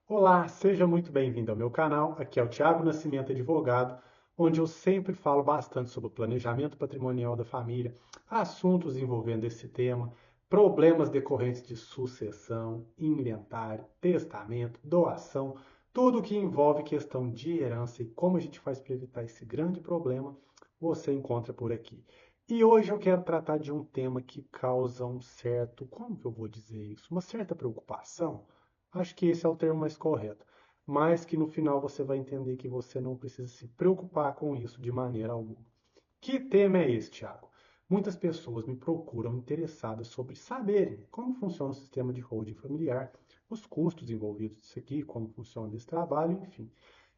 Olá, seja muito bem-vindo ao meu canal. Aqui é o Thiago Nascimento, advogado, onde eu sempre falo bastante sobre o planejamento patrimonial da família, assuntos envolvendo esse tema, problemas decorrentes de sucessão, inventário, testamento, doação, tudo que envolve questão de herança e como a gente faz para evitar esse grande problema, você encontra por aqui. E hoje eu quero tratar de um tema que causa um certo, como que eu vou dizer isso? Uma certa preocupação. Acho que esse é o termo mais correto. Mas que no final você vai entender que você não precisa se preocupar com isso de maneira alguma. Que tema é esse, Thiago? Muitas pessoas me procuram interessadas sobre saberem como funciona o sistema de holding familiar, os custos envolvidos nisso aqui, como funciona esse trabalho, enfim.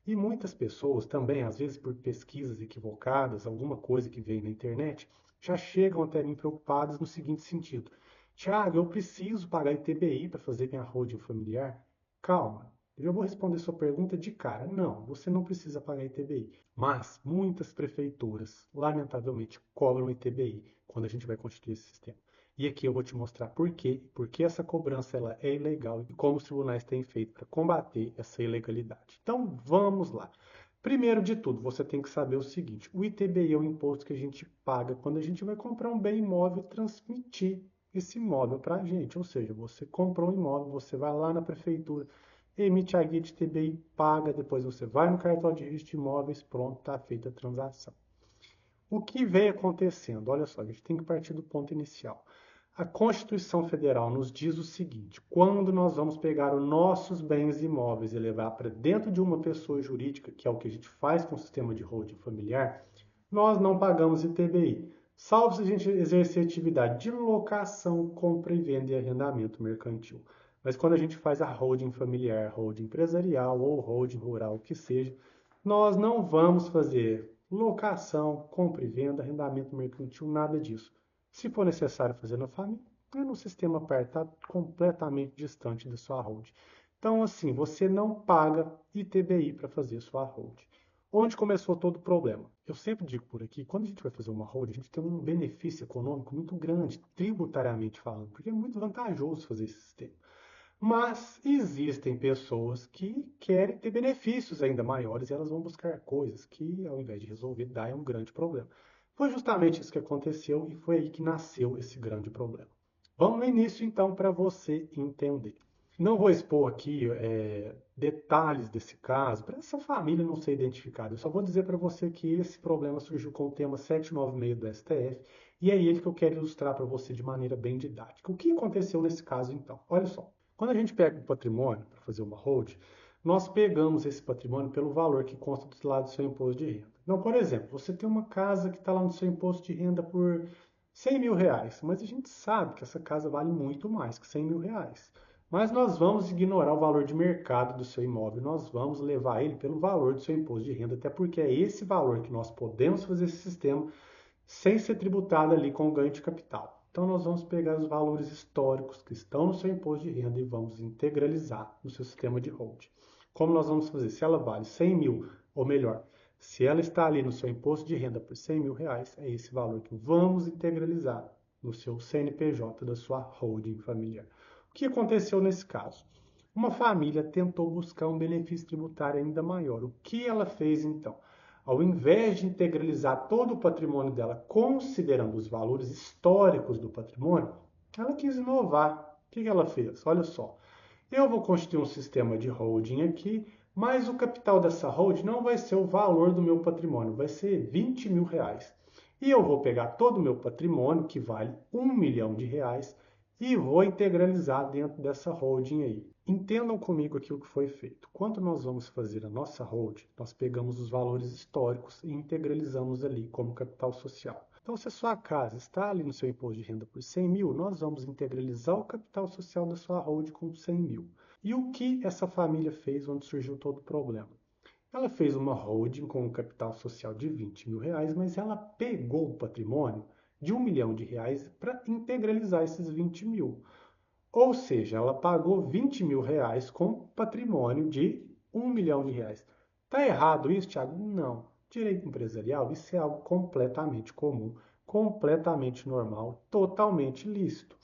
E muitas pessoas também, às vezes por pesquisas equivocadas, alguma coisa que veio na internet, já chegam até mim preocupadas no seguinte sentido: Tiago, eu preciso pagar ITBI para fazer minha holding familiar? Calma, eu já vou responder sua pergunta de cara. Não, você não precisa pagar ITBI. Mas muitas prefeituras, lamentavelmente, cobram ITBI quando a gente vai constituir esse sistema. E aqui eu vou te mostrar por que essa cobrança ela é ilegal e como os tribunais têm feito para combater essa ilegalidade. Então vamos lá. Primeiro de tudo, você tem que saber o seguinte: o ITBI é o imposto que a gente paga quando a gente vai comprar um bem imóvel e transmitir esse imóvel para a gente. Ou seja, você comprou um imóvel, você vai lá na prefeitura, emite a guia de ITBI, paga, depois você vai no cartório de registro de imóveis, pronto, está feita a transação. O que vem acontecendo? Olha só, a gente tem que partir do ponto inicial. A Constituição Federal nos diz o seguinte: quando nós vamos pegar os nossos bens imóveis e levar para dentro de uma pessoa jurídica, que é o que a gente faz com o sistema de holding familiar, nós não pagamos ITBI, salvo se a gente exercer atividade de locação, compra e venda e arrendamento mercantil. Mas quando a gente faz a holding familiar, holding empresarial ou holding rural, o que seja, nós não vamos fazer locação, compra e venda, arrendamento mercantil, nada disso. Se for necessário fazer na família, é no sistema par, está completamente distante da sua holding. Então, assim, você não paga ITBI para fazer sua holding. Onde começou todo o problema? Eu sempre digo por aqui, quando a gente vai fazer uma holding, a gente tem um benefício econômico muito grande, tributariamente falando, porque é muito vantajoso fazer esse sistema. Mas existem pessoas que querem ter benefícios ainda maiores e elas vão buscar coisas que, ao invés de resolver, dá um grande problema. Foi justamente isso que aconteceu e foi aí que nasceu esse grande problema. Vamos no início, então, para você entender. Não vou expor aqui detalhes desse caso, para essa família não ser identificada. Eu só vou dizer para você que esse problema surgiu com o tema 796 do STF e é ele que eu quero ilustrar para você de maneira bem didática. O que aconteceu nesse caso, então? Olha só. Quando a gente pega o patrimônio para fazer uma hold, nós pegamos esse patrimônio pelo valor que consta do lado do seu imposto de renda. Então, por exemplo, você tem uma casa que está lá no seu imposto de renda por R$ 100.000, mas a gente sabe que essa casa vale muito mais que R$ 100.000. Mas nós vamos ignorar o valor de mercado do seu imóvel, nós vamos levar ele pelo valor do seu imposto de renda, até porque é esse valor que nós podemos fazer esse sistema sem ser tributado ali com o ganho de capital. Então, nós vamos pegar os valores históricos que estão no seu imposto de renda e vamos integralizar no seu sistema de holding. Como nós vamos fazer? Se ela vale 100 mil, ou melhor, se ela está ali no seu imposto de renda por R$ 100.000, é esse valor que vamos integralizar no seu CNPJ da sua holding familiar. O que aconteceu nesse caso? Uma família tentou buscar um benefício tributário ainda maior. O que ela fez então? Ao invés de integralizar todo o patrimônio dela, considerando os valores históricos do patrimônio, ela quis inovar. O que ela fez? Olha só, eu vou constituir um sistema de holding aqui, mas o capital dessa holding não vai ser o valor do meu patrimônio, vai ser R$ 20.000. E eu vou pegar todo o meu patrimônio, que vale R$ 1 milhão, e vou integralizar dentro dessa holding aí. Entendam comigo aqui o que foi feito. Quando nós vamos fazer a nossa holding, nós pegamos os valores históricos e integralizamos ali como capital social. Então, se a sua casa está ali no seu imposto de renda por 100 mil, nós vamos integralizar o capital social da sua holding com 100 mil. E o que essa família fez onde surgiu todo o problema? Ela fez uma holding com um capital social de R$ 20.000, mas ela pegou o patrimônio de R$ 1 milhão para integralizar esses 20 mil. Ou seja, ela pagou R$ 20.000 com patrimônio de R$ 1 milhão. Está errado isso, Thiago? Não. Direito empresarial, isso é algo completamente comum, completamente normal, totalmente lícito.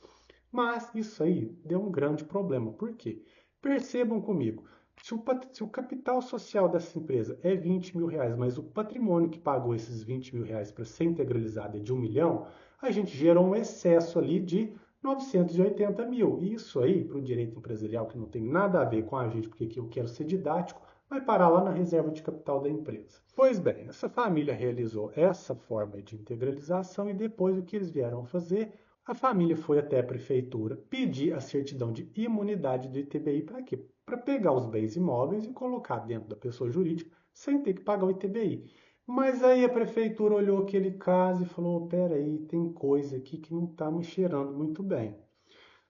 Mas isso aí deu um grande problema. Por quê? Percebam comigo. Se o capital social dessa empresa é 20 mil reais, mas o patrimônio que pagou esses 20 mil reais para ser integralizado é de 1 milhão, a gente gerou um excesso ali de 980 mil. Isso aí, para o direito empresarial, que não tem nada a ver com a gente, porque aqui eu quero ser didático, vai parar lá na reserva de capital da empresa. Pois bem, essa família realizou essa forma de integralização e depois o que eles vieram fazer? A família foi até a prefeitura pedir a certidão de imunidade do ITBI para quê? Para pegar os bens imóveis e colocar dentro da pessoa jurídica sem ter que pagar o ITBI. Mas aí a prefeitura olhou aquele caso e falou: peraí, tem coisa aqui que não está me cheirando muito bem.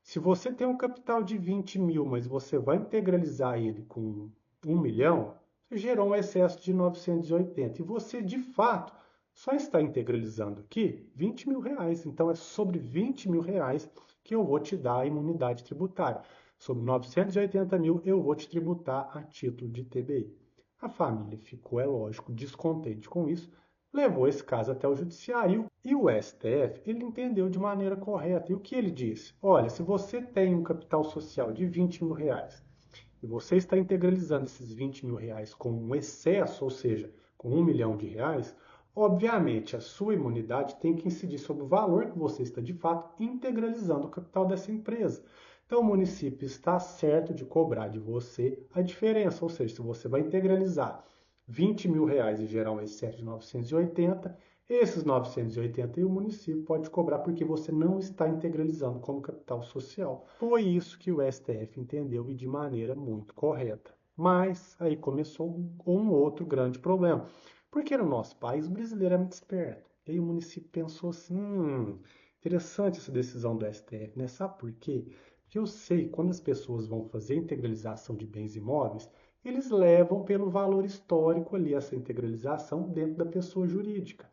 Se você tem um capital de 20 mil, mas você vai integralizar ele com 1 milhão, você gerou um excesso de 980. E você, de fato, só está integralizando aqui 20 mil reais. Então, é sobre 20 mil reais que eu vou te dar a imunidade tributária. Sobre 980 mil, eu vou te tributar a título de TBI. A família ficou, é lógico, descontente com isso, levou esse caso até o judiciário e o STF ele entendeu de maneira correta. E o que ele disse? Olha, se você tem um capital social de 20 mil reais e você está integralizando esses 20 mil reais com um excesso, ou seja, com 1 milhão de reais, obviamente a sua imunidade tem que incidir sobre o valor que você está de fato integralizando o capital dessa empresa. Então o município está certo de cobrar de você a diferença, ou seja, se você vai integralizar 20 mil reais e gerar um excesso de 980, esses 980 o município pode cobrar porque você não está integralizando como capital social. Foi isso que o STF entendeu e de maneira muito correta. Mas aí começou um outro grande problema. Porque no nosso país o brasileiro é muito esperto. E aí o município pensou assim, interessante essa decisão do STF, né? Sabe por quê? Porque eu sei que quando as pessoas vão fazer integralização de bens imóveis, eles levam pelo valor histórico ali essa integralização dentro da pessoa jurídica.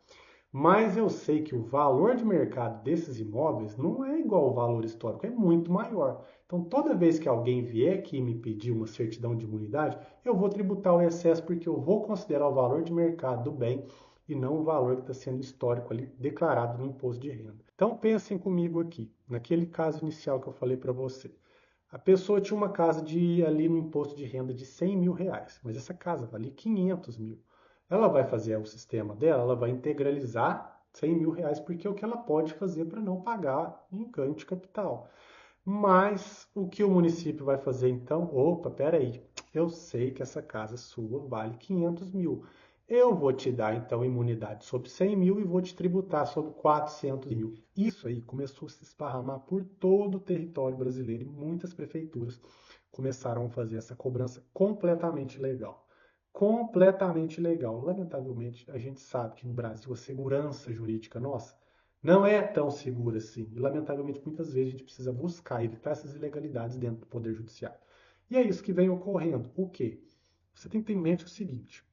Mas eu sei que o valor de mercado desses imóveis não é igual ao valor histórico, é muito maior. Então, toda vez que alguém vier aqui me pedir uma certidão de imunidade, eu vou tributar o excesso porque eu vou considerar o valor de mercado do bem e não o valor que está sendo histórico ali declarado no imposto de renda. Então, pensem comigo aqui, naquele caso inicial que eu falei para você. A pessoa tinha uma casa ali no imposto de renda de 100 mil reais, mas essa casa valia 500 mil. Ela vai fazer o sistema dela, ela vai integralizar 100 mil reais, porque é o que ela pode fazer para não pagar um ganho de capital. Mas o que o município vai fazer então? Opa, peraí, eu sei que essa casa sua vale 500 mil. Eu vou te dar então imunidade sobre 100 mil e vou te tributar sobre 400 mil. Isso aí começou a se esparramar por todo o território brasileiro e muitas prefeituras começaram a fazer essa cobrança completamente legal. Completamente legal. Lamentavelmente, a gente sabe que no Brasil a segurança jurídica nossa não é tão segura assim. E, lamentavelmente, muitas vezes a gente precisa buscar evitar essas ilegalidades dentro do Poder Judiciário. E é isso que vem ocorrendo. O quê? Você tem que ter em mente o seguinte: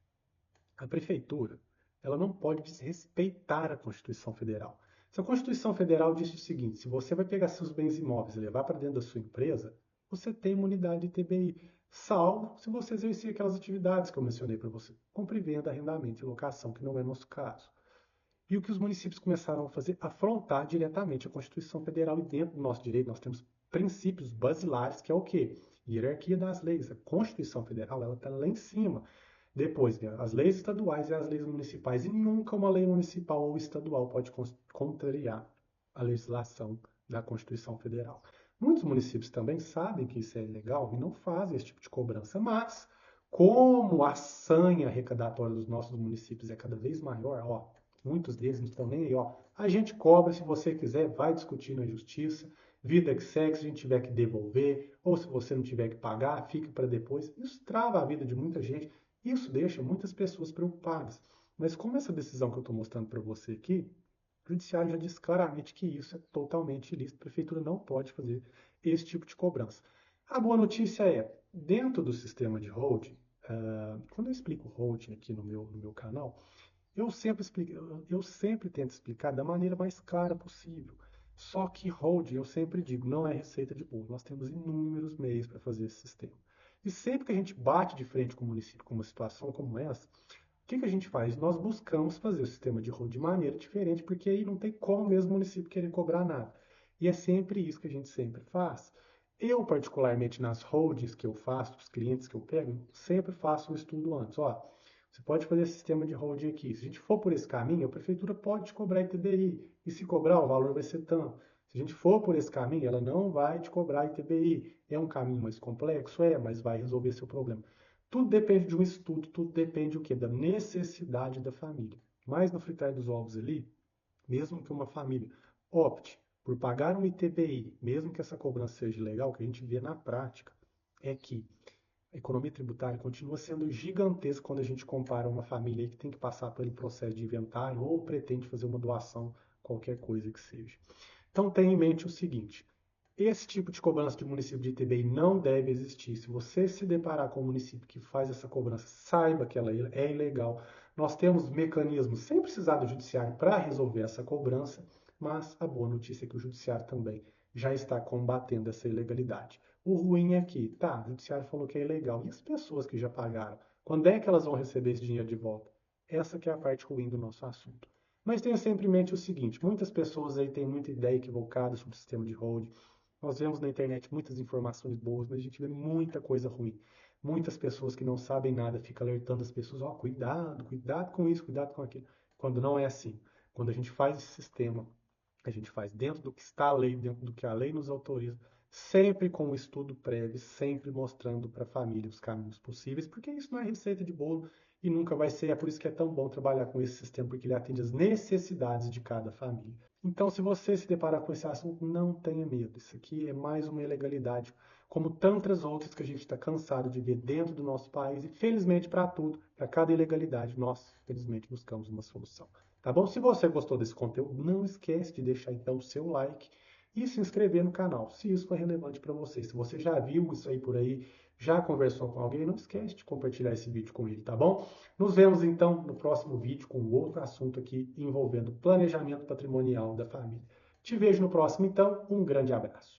a prefeitura ela não pode desrespeitar a Constituição Federal. Se a Constituição Federal diz o seguinte: se você vai pegar seus bens imóveis e levar para dentro da sua empresa, você tem imunidade de TBI, salvo se você exercer aquelas atividades que eu mencionei para você, compra e venda, arrendamento e locação, que não é nosso caso. E o que os municípios começaram a fazer? Afrontar diretamente a Constituição Federal. E dentro do nosso direito nós temos princípios basilares, que é o quê? Hierarquia das leis. A Constituição Federal ela está lá em cima. Depois, né, as leis estaduais e as leis municipais. E nunca uma lei municipal ou estadual pode contrariar a legislação da Constituição Federal. Muitos municípios também sabem que isso é ilegal e não fazem esse tipo de cobrança, mas como a sanha arrecadatória dos nossos municípios é cada vez maior, ó, muitos deles não estão nem aí, ó, a gente cobra, se você quiser, vai discutir na justiça, vida que segue, se a gente tiver que devolver, ou se você não tiver que pagar, fica para depois. Isso trava a vida de muita gente, isso deixa muitas pessoas preocupadas. Mas como essa decisão que eu estou mostrando para você aqui, o judiciário já diz claramente que isso é totalmente ilícito. A prefeitura não pode fazer esse tipo de cobrança. A boa notícia é, dentro do sistema de holding, quando eu explico holding aqui no meu canal, eu sempre tento explicar da maneira mais clara possível. Só que holding, eu sempre digo, não é receita de bolo. Nós temos inúmeros meios para fazer esse sistema. E sempre que a gente bate de frente com o município com uma situação como essa, o que a gente faz? Nós buscamos fazer o sistema de road de maneira diferente, porque aí não tem como mesmo o município querer cobrar nada. E é sempre isso que a gente sempre faz. Eu, particularmente nas holdings que eu faço, os clientes que eu pego, sempre faço um estudo antes. Ó, você pode fazer sistema de holding aqui. Se a gente for por esse caminho, a prefeitura pode te cobrar ITBI. E se cobrar, o valor vai ser tanto. Se a gente for por esse caminho, ela não vai te cobrar ITBI. É um caminho mais complexo? É, mas vai resolver seu problema. Tudo depende de um estudo, tudo depende o quê? Da necessidade da família. Mas no fritar dos ovos ali, mesmo que uma família opte por pagar um ITBI, mesmo que essa cobrança seja legal, o que a gente vê na prática é que a economia tributária continua sendo gigantesca quando a gente compara uma família que tem que passar pelo processo de inventário ou pretende fazer uma doação, qualquer coisa que seja. Então tenha em mente o seguinte: esse tipo de cobrança de município de ITBI não deve existir. Se você se deparar com um município que faz essa cobrança, saiba que ela é ilegal. Nós temos mecanismos, sem precisar do judiciário, para resolver essa cobrança, mas a boa notícia é que o judiciário também já está combatendo essa ilegalidade. O ruim é que, tá, o judiciário falou que é ilegal. E as pessoas que já pagaram? Quando é que elas vão receber esse dinheiro de volta? Essa que é a parte ruim do nosso assunto. Mas tenha sempre em mente o seguinte: muitas pessoas aí têm muita ideia equivocada sobre o sistema de holding. Nós vemos na internet muitas informações boas, mas a gente vê muita coisa ruim. Muitas pessoas que não sabem nada ficam alertando as pessoas: ó, cuidado, cuidado com isso, cuidado com aquilo. Quando não é assim. Quando a gente faz esse sistema, a gente faz dentro do que está a lei, dentro do que a lei nos autoriza, sempre com um estudo prévio, sempre mostrando para a família os caminhos possíveis, porque isso não é receita de bolo e nunca vai ser. É por isso que é tão bom trabalhar com esse sistema, porque ele atende às necessidades de cada família. Então, se você se deparar com esse assunto, não tenha medo. Isso aqui é mais uma ilegalidade, como tantas outras que a gente está cansado de ver dentro do nosso país. E felizmente, para tudo, para cada ilegalidade, nós, felizmente, buscamos uma solução. Tá bom? Se você gostou desse conteúdo, não esquece de deixar então o seu like e se inscrever no canal, se isso for relevante para você. Se você já viu isso aí por aí, já conversou com alguém, não esquece de compartilhar esse vídeo com ele, tá bom? Nos vemos então no próximo vídeo com outro assunto aqui envolvendo planejamento patrimonial da família. Te vejo no próximo então, um grande abraço.